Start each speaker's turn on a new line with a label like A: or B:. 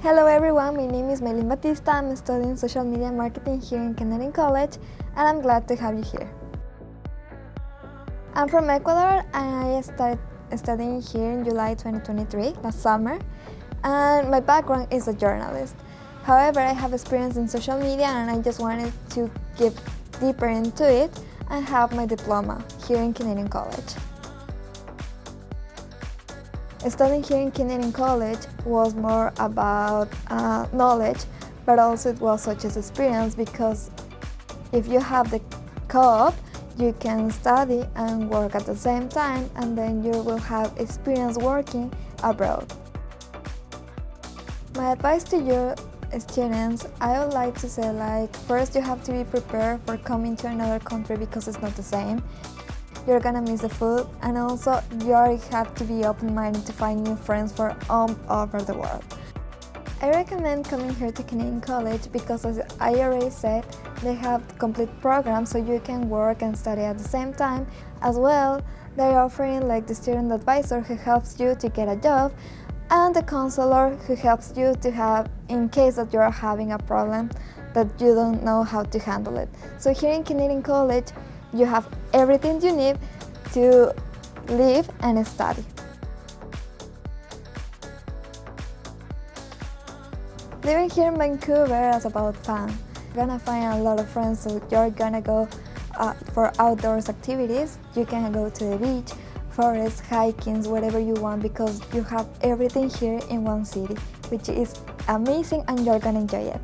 A: Hello everyone, my name is Mayleen Batista. I'm studying social media marketing here in Canadian College, and I'm glad to have you here. I'm from Ecuador, and I started studying here in July 2023, last summer, and my background is a journalist. However, I have experience in social media and I just wanted to get deeper into it and have my diploma here in Canadian College. Studying here in Canadian College was more about knowledge, but also it was such an experience because if you have the co-op, you can study and work at the same time, and then you will have experience working abroad. My advice to you students, I would like to say first you have to be prepared for coming to another country because it's not the same. You're gonna miss the food, and also you have to be open-minded to find new friends from all over the world. I recommend coming here to Canadian College because, as I already said, they have complete programs so you can work and study at the same time. As well, they're offering the student advisor who helps you to get a job, and the counselor who helps you to have, in case that you're having a problem that you don't know how to handle it. So here in Canadian College, you have everything you need to live and study. Living here in Vancouver is about fun. You're gonna find a lot of friends, so you're gonna go for outdoors activities. You can go to the beach, forest, hikings, whatever you want, because you have everything here in one city, which is amazing and you're gonna enjoy it.